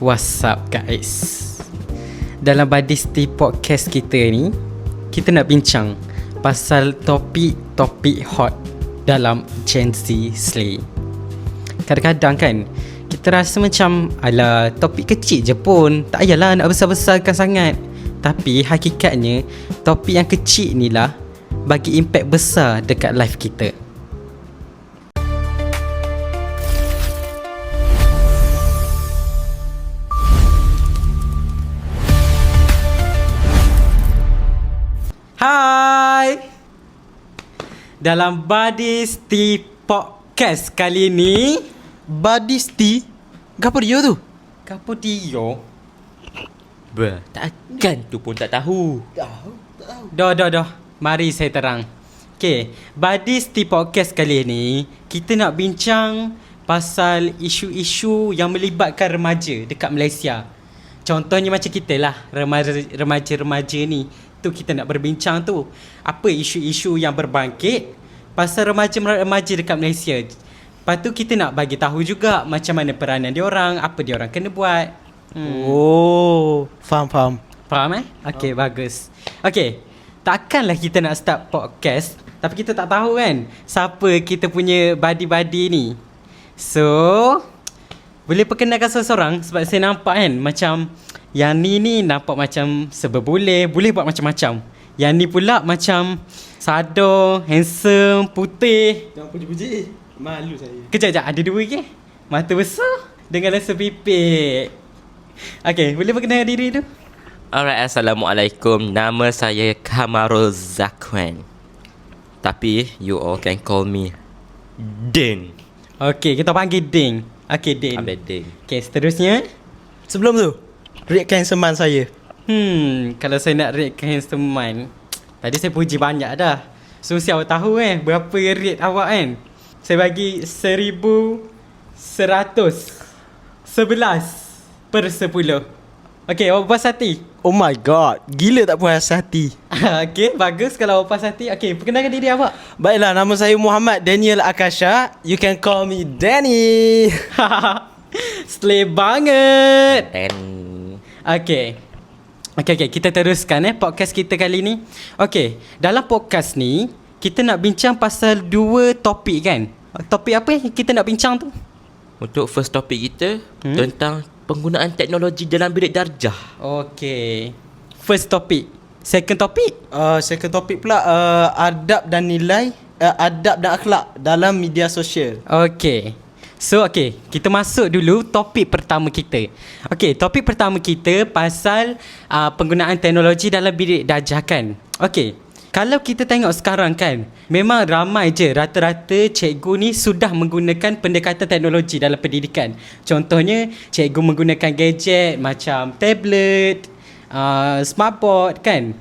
What's up guys? Dalam Badisti podcast kita ni, kita nak bincang pasal topik-topik hot dalam Gen Z Slay. Kadang-kadang kan kita rasa macam alah, topik kecil je pun, tak payahlah nak besar-besarkan sangat. Tapi hakikatnya topik yang kecil ni lah bagi impact besar dekat life kita. Hai. Dalam Badisti podcast kali ni, Badisti? Gapo dia tu? Gapo dia? Takkan tu pun tak tahu. Dah. Mari saya terang. Okay, Badisti podcast kali ni, kita nak bincang pasal isu-isu yang melibatkan remaja dekat Malaysia. Contohnya macam kita lah, remaja-remaja ni. Tu kita nak berbincang tu. Apa isu-isu yang berbangkit pasal remaja-remaja dekat Malaysia. Lepas tu kita nak bagi tahu juga macam mana peranan diorang, apa diorang kena buat. Oh, faham. Faham Okay, bagus. Okay, takkanlah kita nak start podcast tapi kita tak tahu kan siapa kita punya buddy-buddy ni. So, boleh perkenalkan seorang-seorang sebab saya nampak kan macam yang ni nampak macam serba boleh buat macam-macam. Yang ni pula macam sadar, handsome, putih. Jangan puji-puji. Malu saya. Kejap, ada dua ke? Mata besar dengan rasa pipik. Okay, boleh perkenalkan diri tu? Alright, Assalamualaikum. Nama saya Kamarul Zakwan. Tapi you all can call me Din. Okay, kita panggil Ding. Okay, Din. Abang Din. Okay, seterusnya. Sebelum tu, rate handsome saya. Kalau saya nak rate handsome man, tadi saya puji banyak dah. So mesti awak tahu berapa rate awak kan. Saya bagi 11/10. Okay, awak puas hati? Oh my god, gila tak puas hati. Okay, bagus kalau awak puas hati. Okay, perkenalkan diri awak. Baiklah, nama saya Muhammad Daniel Akasha. You can call me Danny. Slay banget. Dan Okay, kita teruskan podcast kita kali ni. Okay, dalam podcast ni kita nak bincang pasal dua topik kan. Topik apa yang kita nak bincang tu? untuk first topik kita tentang penggunaan teknologi dalam bilik darjah. Okay, first topik. Second topik? Second topik pula adab dan nilai, adab dan akhlak dalam media sosial. Okay. So, okay, kita masuk dulu topik pertama kita. Okay, topik pertama kita pasal penggunaan teknologi dalam bilik darjah kan. Okay, kalau kita tengok sekarang kan, memang ramai je rata-rata cikgu ni sudah menggunakan pendekatan teknologi dalam pendidikan. Contohnya, cikgu menggunakan gadget macam tablet, smartboard kan.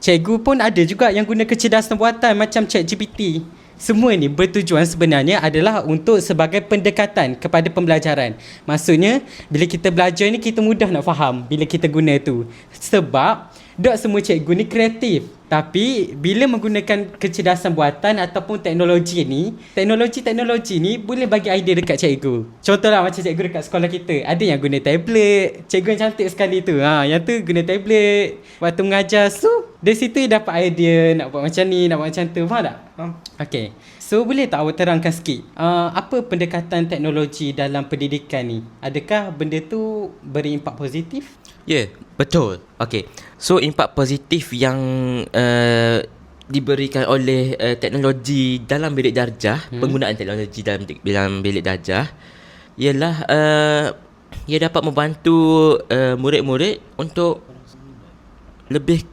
Cikgu pun ada juga yang guna kecerdasan buatan macam ChatGPT. Semua ni bertujuan sebenarnya adalah untuk sebagai pendekatan kepada pembelajaran. Maksudnya, bila kita belajar ni kita mudah nak faham bila kita guna tu. Sebab tak semua cikgu ni kreatif. Tapi bila menggunakan kecerdasan buatan ataupun teknologi ni boleh bagi idea dekat cikgu. Contohlah macam cikgu dekat sekolah kita, ada yang guna tablet. Cikgu yang cantik sekali tu, yang tu guna tablet waktu mengajar. So dari situ dia dapat idea nak buat macam ni, nak buat macam tu. Faham tak? Okay, so boleh tak awak terangkan sikit apa pendekatan teknologi dalam pendidikan ni? Adakah benda tu berimpak positif? Ya, betul. Okay, so impak positif yang diberikan oleh teknologi dalam bilik darjah, penggunaan teknologi dalam bilik darjah ialah ia dapat membantu murid-murid untuk lebih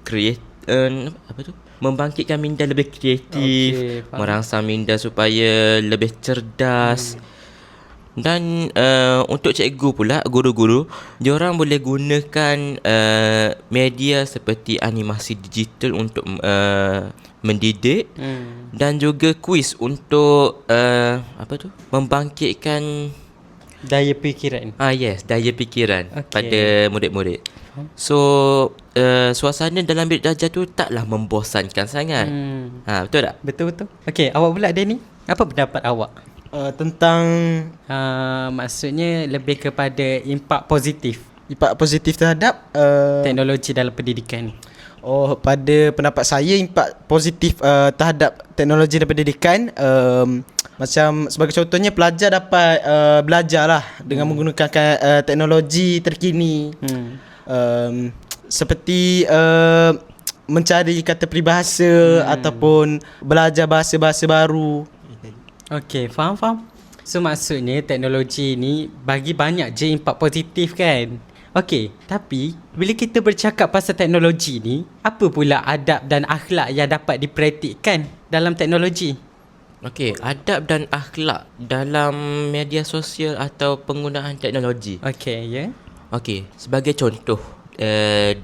membangkitkan minda lebih kreatif, merangsang minda supaya lebih cerdas. Dan untuk cikgu pula, guru-guru, diorang boleh gunakan media seperti animasi digital untuk mendidik dan juga kuis untuk membangkitkan daya fikiran. Yes, daya fikiran pada murid-murid. So suasana dalam bilik darjah tu taklah membosankan sangat. Betul tak? Betul. Okay, awak pula Danny, apa pendapat awak? Tentang maksudnya lebih kepada impak positif. impak positif terhadap teknologi dalam pendidikan. Pada pendapat saya impak positif terhadap teknologi dan pendidikan, macam sebagai contohnya pelajar dapat belajar lah dengan menggunakan teknologi terkini. Seperti mencari kata peribahasa ataupun belajar bahasa-bahasa baru. Okey, faham. So maksudnya teknologi ni bagi banyak je impak positif kan. Okey, tapi bila kita bercakap pasal teknologi ni, apa pula adab dan akhlak yang dapat dipraktikkan dalam teknologi? Okey, adab dan akhlak dalam media sosial atau penggunaan teknologi. Okey, ya. Okey, sebagai contoh,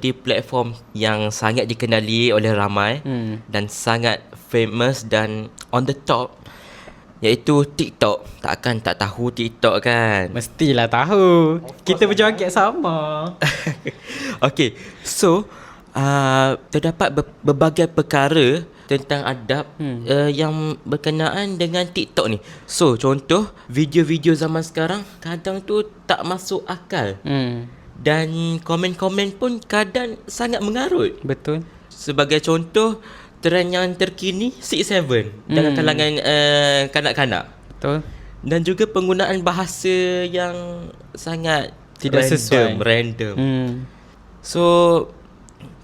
di platform yang sangat dikenali oleh ramai dan sangat famous dan on the top, iaitu TikTok. Takkan tak tahu TikTok kan? Mestilah tahu. Kita berjoget sama. Okey, so terdapat berbagai perkara tentang adab yang berkenaan dengan TikTok ni. So, contoh video-video zaman sekarang kadang tu tak masuk akal. Dan komen-komen pun kadang sangat mengarut. Betul. Sebagai contoh, trend yang terkini 6-7 dalam kalangan kanak-kanak. Betul. Dan juga penggunaan bahasa yang sangat Tidak sesuai. random. So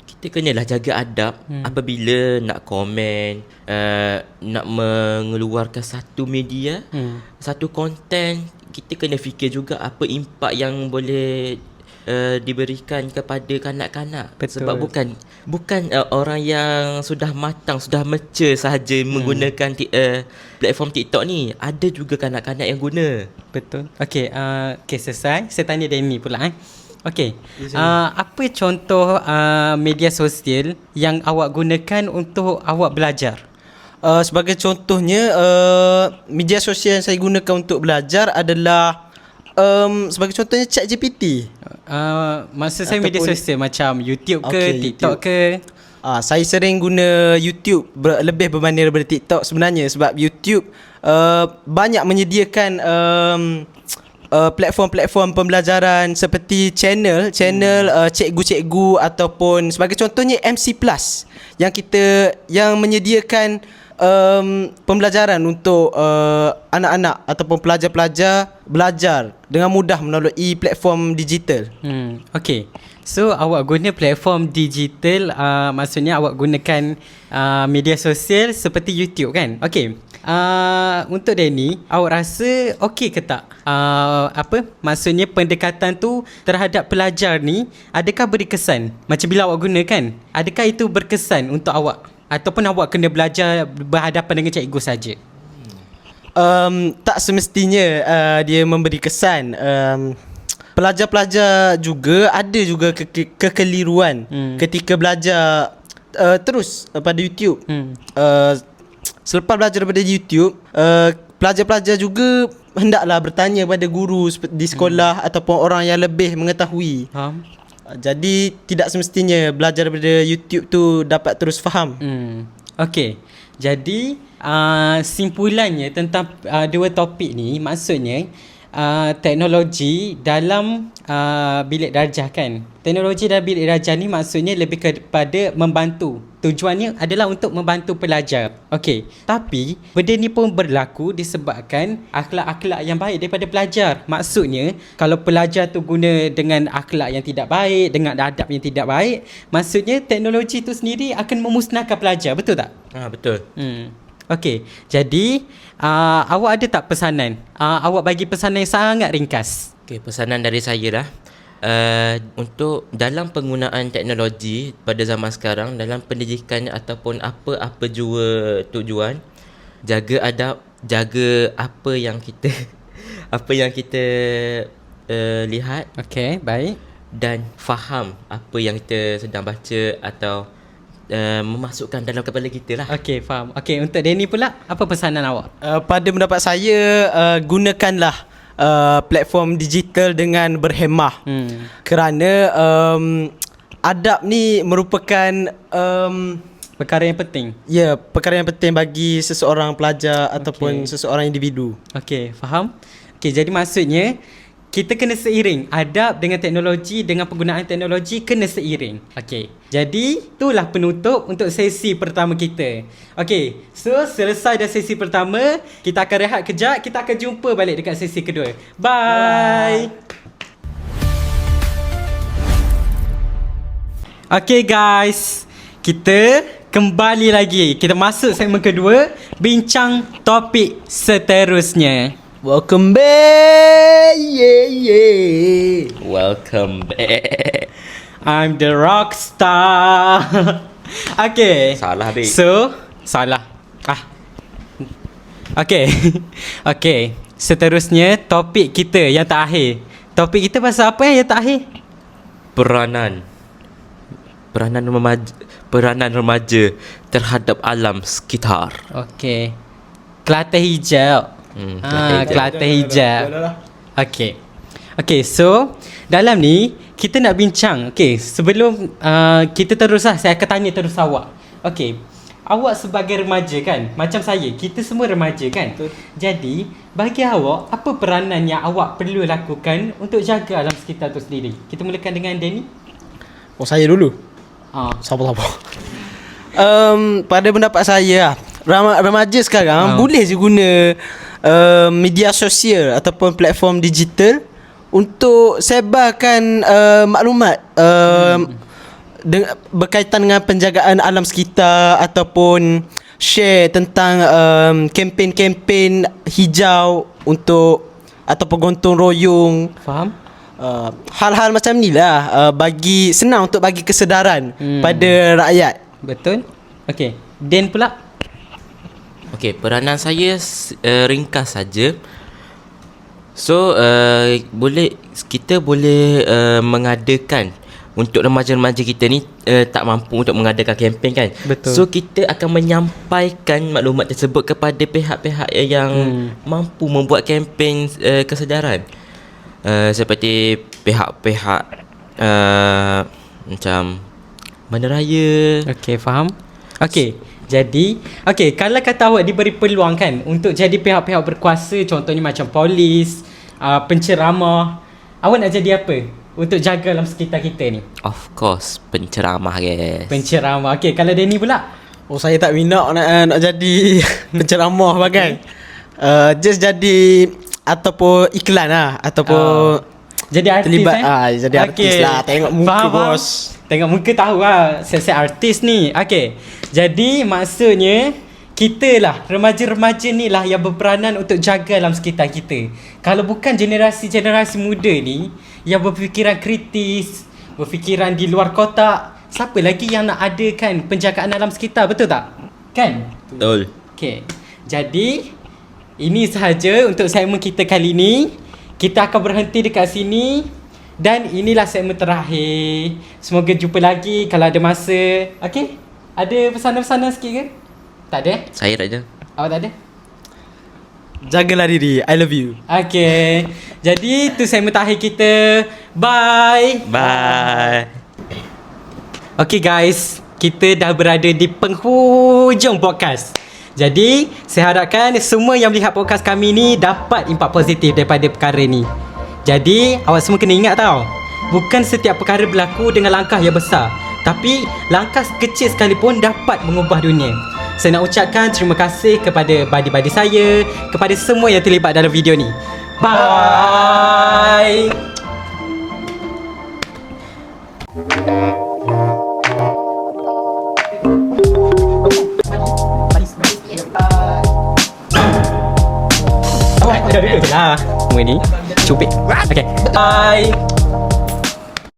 kita kenalah jaga adab apabila nak komen, nak mengeluarkan satu media, satu konten. Kita kena fikir juga apa impak yang boleh diberikan kepada kanak-kanak. Betul. Sebab bukan orang yang sudah matang, sudah mature sahaja menggunakan platform TikTok ni. Ada juga kanak-kanak yang guna. Betul. Okey, selesai. Saya tanya Danny pula Okey. Apa contoh media sosial yang awak gunakan untuk awak belajar? Sebagai contohnya, media sosial yang saya gunakan untuk belajar adalah sebagai contohnya ChatGPT. Maksud saya media sosial macam YouTube ke, TikTok YouTube ke? Saya sering guna YouTube lebih berbanding daripada TikTok sebenarnya, sebab YouTube banyak menyediakan platform-platform pembelajaran seperti channel cikgu-cikgu ataupun sebagai contohnya MC Plus yang menyediakan pembelajaran untuk anak-anak ataupun pelajar-pelajar belajar dengan mudah melalui platform digital. Okey. So awak guna platform digital, maksudnya awak gunakan media sosial seperti YouTube kan? Okey. Untuk Danny, awak rasa okey ke tak? Maksudnya pendekatan tu terhadap pelajar ni adakah beri kesan? Macam bila awak gunakan, adakah itu berkesan untuk awak? Ataupun awak kena belajar berhadapan dengan cikgu saja? Tak semestinya dia memberi kesan. Pelajar-pelajar juga ada juga kekeliruan ketika belajar terus pada YouTube. Selepas belajar daripada YouTube, pelajar-pelajar juga hendaklah bertanya pada guru di sekolah ataupun orang yang lebih mengetahui. Jadi tidak semestinya belajar daripada YouTube tu dapat terus faham. Okey. Jadi simpulannya tentang dua topik ni, maksudnya teknologi dalam bilik darjah kan. Teknologi dalam bilik darjah ni maksudnya lebih kepada membantu. Tujuannya adalah untuk membantu pelajar. Okey. Tapi benda ni pun berlaku disebabkan akhlak-akhlak yang baik daripada pelajar. Maksudnya kalau pelajar tu guna dengan akhlak yang tidak baik, dengan adab yang tidak baik, maksudnya teknologi tu sendiri akan memusnahkan pelajar. Betul tak? Betul. Okey. Jadi awak ada tak pesanan? Awak bagi pesanan yang sangat ringkas. Okey, pesanan dari saya lah. Untuk dalam penggunaan teknologi pada zaman sekarang, dalam pendidikan ataupun apa-apa jua tujuan, jaga adab, jaga apa yang kita lihat. Okey, baik. Dan faham apa yang kita sedang baca atau memasukkan dalam kepala kita lah. Okey, faham. Okey, untuk Danny pula, apa pesanan awak? Pada pendapat saya, gunakanlah platform digital dengan berhemah. Kerana adab ni merupakan perkara yang penting. Ya, perkara yang penting bagi seseorang pelajar ataupun seseorang individu. Okey, faham. Okey, jadi maksudnya kita kena seiring. Adab dengan teknologi, dengan penggunaan teknologi kena seiring. Okay, jadi itulah penutup untuk sesi pertama kita. Okay, so selesai dah sesi pertama, kita akan rehat kejap. Kita akan jumpa balik dekat sesi kedua. Bye. Okay guys, kita kembali lagi. Kita masuk segmen kedua, bincang topik seterusnya. Welcome back. Yeah. Welcome back. I'm the rockstar. Okay. Salah, babe. So, salah. Okay. Okay. Seterusnya topik kita yang terakhir. Topik kita pasal apa yang terakhir? Peranan remaja terhadap alam sekitar. Okay. Kelantan hijau. Kelantan hijau. Okay, so dalam ni kita nak bincang. Okay, sebelum kita teruslah, saya akan tanya terus awak. Okay, awak sebagai remaja kan, macam saya, kita semua remaja kan. Betul. Jadi bagi awak, apa peranan yang awak perlu lakukan untuk jaga alam sekitar tu sendiri? Kita mulakan dengan Danny. Saya dulu. Sabar. Pada pendapat saya, remaja sekarang boleh je guna media sosial ataupun platform digital untuk sebarkan maklumat berkaitan dengan penjagaan alam sekitar ataupun share tentang kempen-kempen hijau untuk ataupun gotong royong. Faham? Hal-hal macam ni lah bagi senang untuk bagi kesedaran pada rakyat. Betul. Okay, Dan pula. Okey, peranan saya ringkas saja. So, kita boleh mengadakan untuk remaja-remaja kita ni tak mampu untuk mengadakan kempen kan. Betul. So, kita akan menyampaikan maklumat tersebut kepada pihak-pihak yang mampu membuat kempen kesedaran. Seperti pihak-pihak macam Bandaraya. Okey, faham. Okey. Jadi, kalau kata awak diberi peluang kan untuk jadi pihak-pihak berkuasa, contohnya macam polis, penceramah, awak nak jadi apa untuk jaga alam sekitar kita ni? Of course, penceramah guys. Penceramah. Okey, kalau Danny pula? Saya tak minat nak jadi penceramah bagai. Just jadi ataupun iklan lah ataupun jadi artis terlibat jadi artis lah. Tengok muka faham, bos. Tengok muka tahu lah saya artis ni. Okey. Jadi maksudnya kita lah, remaja-remaja ni lah yang berperanan untuk jaga alam sekitar kita. Kalau bukan generasi muda ni yang berfikiran kritis, berfikiran di luar kotak, siapa lagi yang nak adakan penjagaan alam sekitar, betul tak? Kan? Betul. Okey. Jadi ini sahaja untuk segmen kita kali ni. Kita akan berhenti dekat sini. Dan inilah segmen terakhir. Semoga jumpa lagi kalau ada masa. Okey? Ada pesanan-pesanan sikit ke? Tak ada? Saya tak ada. Awak tak ada? Jagalah diri. I love you. Okey. Jadi tu segmen terakhir kita. Bye. Bye. Okey guys, kita dah berada di penghujung podcast. Jadi, saya harapkan semua yang melihat podcast kami ni dapat impak positif daripada perkara ni. Jadi, awak semua kena ingat tau, bukan setiap perkara berlaku dengan langkah yang besar, tapi langkah kecil sekalipun dapat mengubah dunia. Saya nak ucapkan terima kasih kepada buddy-buddy saya, kepada semua yang terlibat dalam video ni. Bye. Dah duduk je lah. Semua ni cubit. Okay, bye.